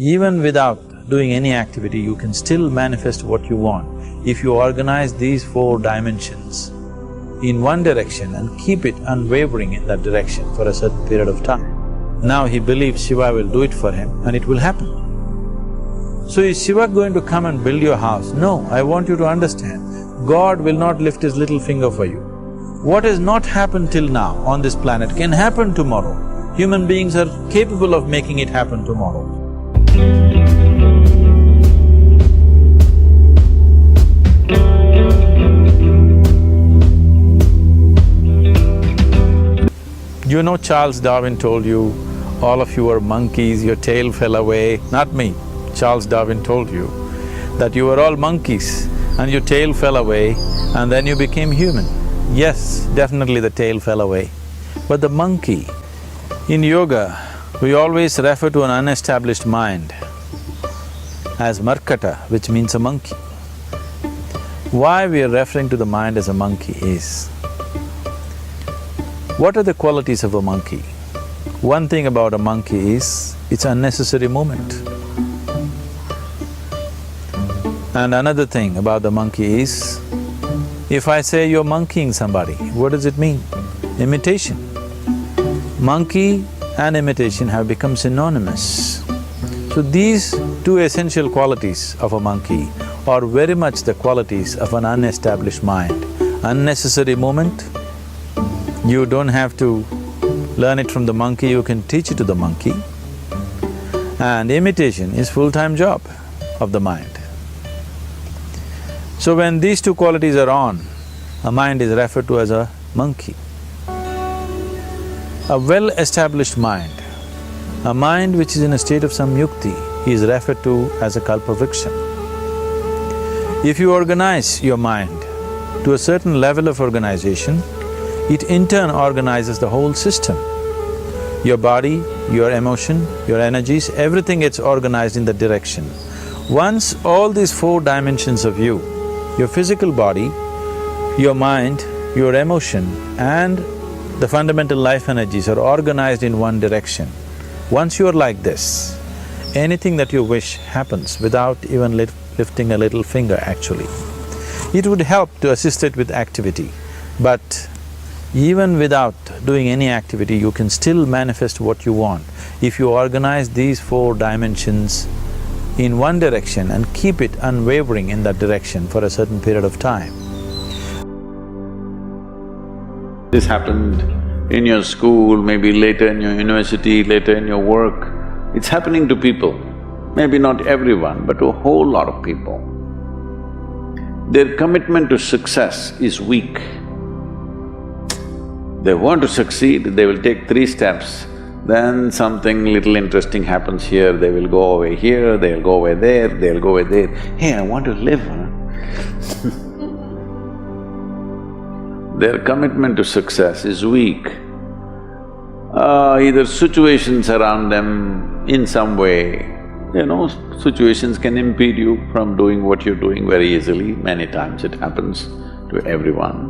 Even without doing any activity, you can still manifest what you want if you organize these 4 dimensions in one direction and keep it unwavering in that direction for a certain period of time. Now he believes Shiva will do it for him and it will happen. So is Shiva going to come and build your house? No, I want you to understand, God will not lift his little finger for you. What has not happened till now on this planet can happen tomorrow. Human beings are capable of making it happen tomorrow. You know Charles Darwin told you, all of you are monkeys, your tail fell away. Not me, Charles Darwin told you that you were all monkeys and your tail fell away and then you became human. Yes, definitely the tail fell away. But the monkey, in yoga, we always refer to an unestablished mind as markata, which means a monkey. Why we are referring to the mind as a monkey is, what are the qualities of a monkey? One thing about a monkey is, it's unnecessary movement. And another thing about the monkey is, if I say you're monkeying somebody, what does it mean? Imitation. Monkey and imitation have become synonymous. So these 2 essential qualities of a monkey are very much the qualities of an unestablished mind. Unnecessary movement, you don't have to learn it from the monkey, you can teach it to the monkey. And imitation is full-time job of the mind. So when these 2 qualities are on, a mind is referred to as a monkey. A well-established mind, a mind which is in a state of samyukti, is referred to as a kalpavriksha. If you organize your mind to a certain level of organization, it in turn organizes the whole system. Your body, your emotion, your energies, everything gets organized in that direction. Once all these 4 dimensions of you, your physical body, your mind, your emotion and the fundamental life energies are organized in one direction. Once you're like this, anything that you wish happens without even lifting a little finger actually. It would help to assist it with activity, but even without doing any activity, you can still manifest what you want if you organize these 4 dimensions in one direction and keep it unwavering in that direction for a certain period of time. This happened in your school, maybe later in your university, later in your work. It's happening to people, maybe not everyone, but to a whole lot of people. Their commitment to success is weak. They want to succeed, they will take 3 steps, then something little interesting happens here, they will go away here, they'll go away there, they'll go away there. Hey, I want to live, huh? Their commitment to success is weak. Either situations around them in some way, situations can impede you from doing what you're doing very easily, many times it happens to everyone.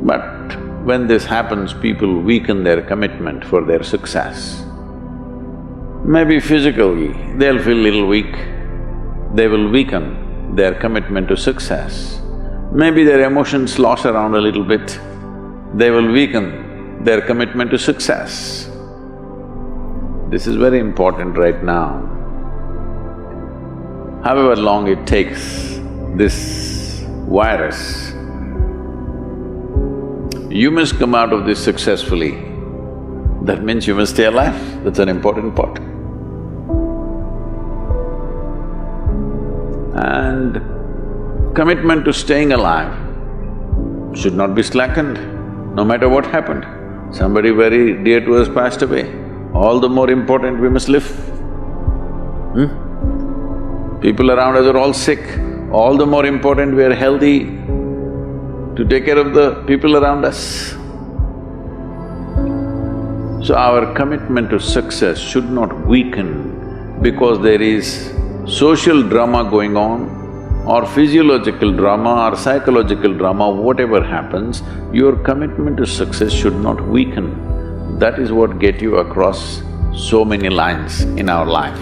But when this happens, people weaken their commitment for their success. Maybe physically, they'll feel little weak, they will weaken their commitment to success. Maybe their emotions slosh around a little bit, they will weaken their commitment to success. This is very important right now. However long it takes, this virus, you must come out of this successfully. That means you must stay alive, that's an important part. And commitment to staying alive should not be slackened, no matter what happened. Somebody very dear to us passed away, all the more important we must live. People around us are all sick, all the more important we are healthy to take care of the people around us. So our commitment to success should not weaken because there is social drama going on or physiological drama or psychological drama, whatever happens, your commitment to success should not weaken. That is what gets you across so many lines in our life.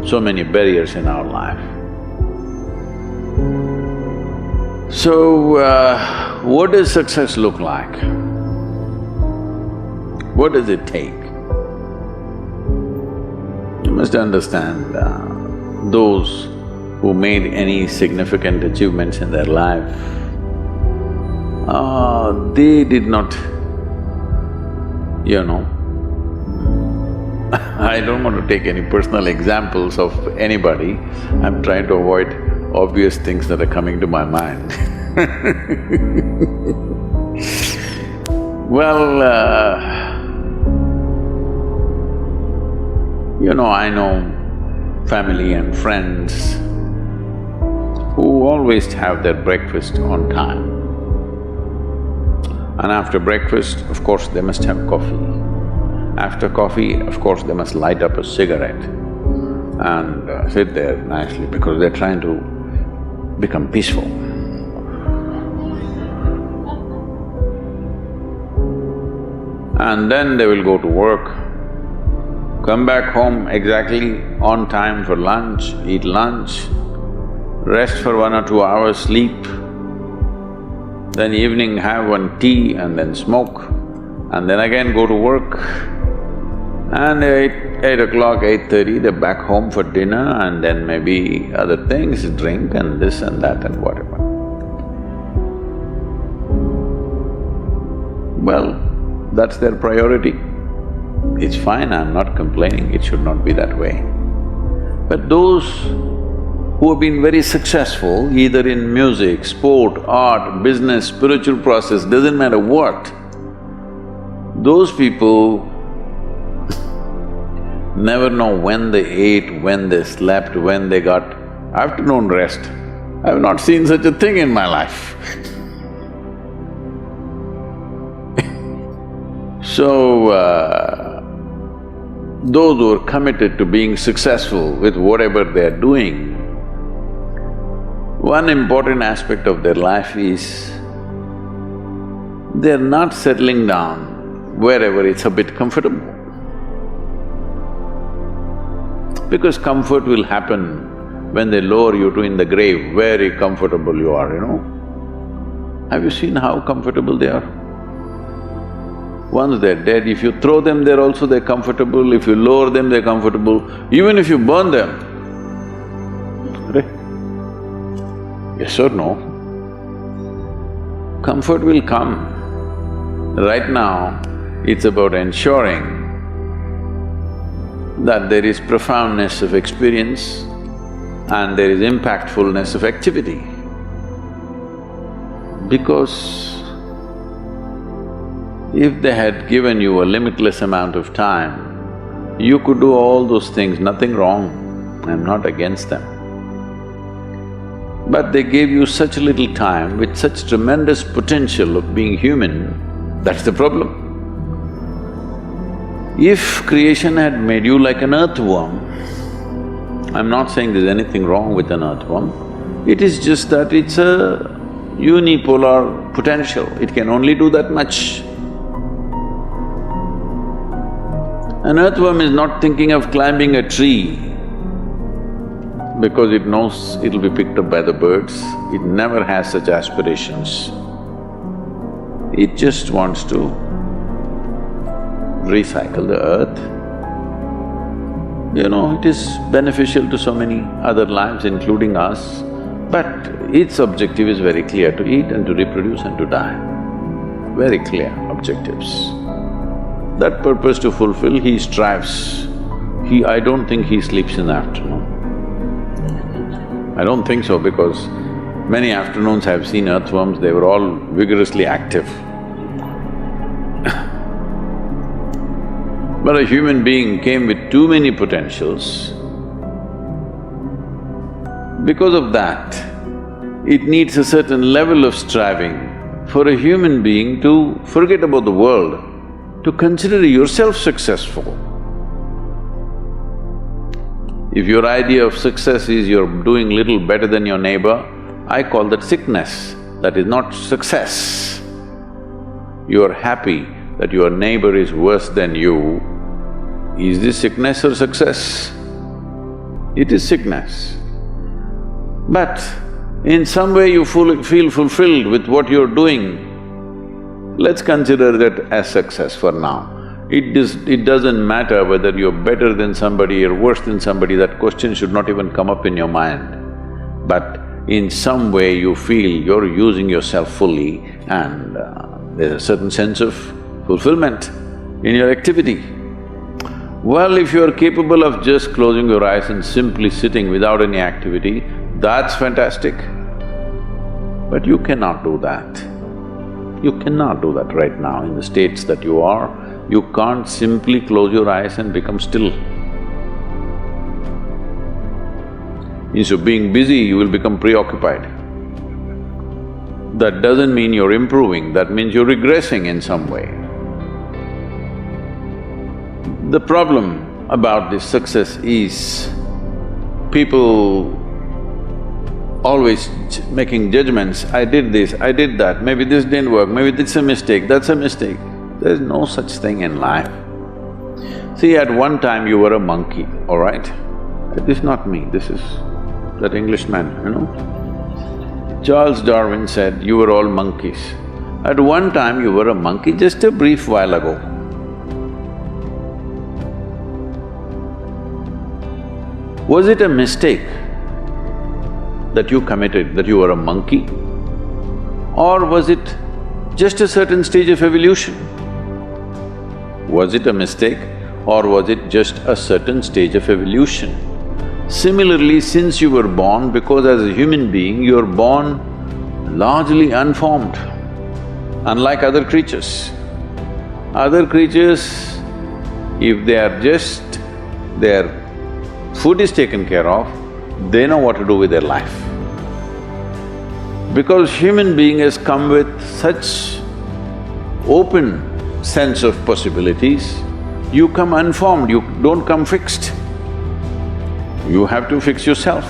so many barriers in our life. So, what does success look like? What does it take? You must understand, those who made any significant achievements in their life, they did not, I don't want to take any personal examples of anybody, I'm trying to avoid obvious things that are coming to my mind. Well, I know family and friends who always have their breakfast on time. And after breakfast, of course, they must have coffee. After coffee, of course, they must light up a cigarette and sit there nicely because they're trying to become peaceful. And then they will go to work, come back home exactly on time for lunch, eat lunch, rest for 1 or 2 hours, sleep, then evening have one tea and then smoke, and then again go to work. And 8 o'clock, 8:30, they're back home for dinner and then maybe other things, drink and this and that and whatever. Well, that's their priority. It's fine, I'm not complaining, it should not be that way. But those who have been very successful, either in music, sport, art, business, spiritual process, doesn't matter what, those people never know when they ate, when they slept, when they got afternoon rest. I have not seen such a thing in my life. So, those who are committed to being successful with whatever they're doing, one important aspect of their life is they're not settling down wherever it's a bit comfortable. Because comfort will happen when they lower you to in the grave, very comfortable you are, Have you seen how comfortable they are? Once they're dead, if you throw them there also they're comfortable, if you lower them they're comfortable, even if you burn them. Right? Yes or no? Comfort will come. Right now, it's about ensuring that there is profoundness of experience and there is impactfulness of activity. Because if they had given you a limitless amount of time, you could do all those things, nothing wrong, I'm not against them. But they gave you such little time with such tremendous potential of being human, that's the problem. If creation had made you like an earthworm, I'm not saying there's anything wrong with an earthworm, it is just that it's a unipolar potential, it can only do that much. An earthworm is not thinking of climbing a tree because it knows it'll be picked up by the birds, it never has such aspirations. It just wants to recycle the earth. It is beneficial to so many other lives, including us, but its objective is very clear, to eat and to reproduce and to die. Very clear objectives. That purpose to fulfill, he strives. I don't think he sleeps in the afternoon. I don't think so because many afternoons I've seen earthworms, they were all vigorously active. But a human being came with too many potentials. Because of that, it needs a certain level of striving for a human being to forget about the world, to consider yourself successful. If your idea of success is you're doing little better than your neighbor, I call that sickness, that is not success. You're happy that your neighbor is worse than you, is this sickness or success? it is sickness. But in some way you feel fulfilled with what you're doing, let's consider that as success for now. It doesn't matter whether you're better than somebody or worse than somebody, that question should not even come up in your mind. But in some way you feel you're using yourself fully and there's a certain sense of fulfillment in your activity. Well, if you're capable of just closing your eyes and simply sitting without any activity, that's fantastic. But you cannot do that. You cannot do that right now in the states that you are. You can't simply close your eyes and become still. Instead of being busy, you will become preoccupied. That doesn't mean you're improving, that means you're regressing in some way. The problem about this success is people always making judgments, I did this, I did that, maybe this didn't work, maybe this is a mistake, that's a mistake. There's no such thing in life. See, at one time you were a monkey, all right? This is not me, this is that Englishman, you know. Charles Darwin said, you were all monkeys. At one time you were a monkey, just a brief while ago. Was it a mistake that you committed, that you were a monkey? Or was it just a certain stage of evolution? Was it a mistake or was it just a certain stage of evolution? Similarly, since you were born, because as a human being, you're born largely unformed, unlike other creatures. Other creatures, if they are just… their food is taken care of, they know what to do with their life. Because human being has come with such open sense of possibilities, you come unformed, you don't come fixed. You have to fix yourself.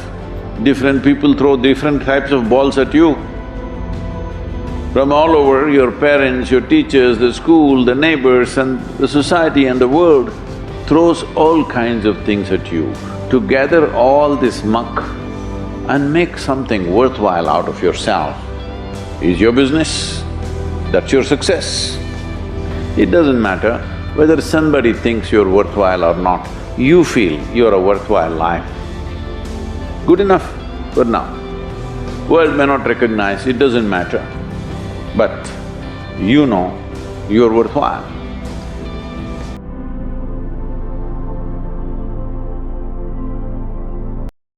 Different people throw different types of balls at you. From all over, your parents, your teachers, the school, the neighbors and the society and the world throws all kinds of things at you. To gather all this muck and make something worthwhile out of yourself is your business, that's your success. It doesn't matter whether somebody thinks you're worthwhile or not, you feel you're a worthwhile life. Good enough for now. World may not recognize, it doesn't matter, but you know you're worthwhile.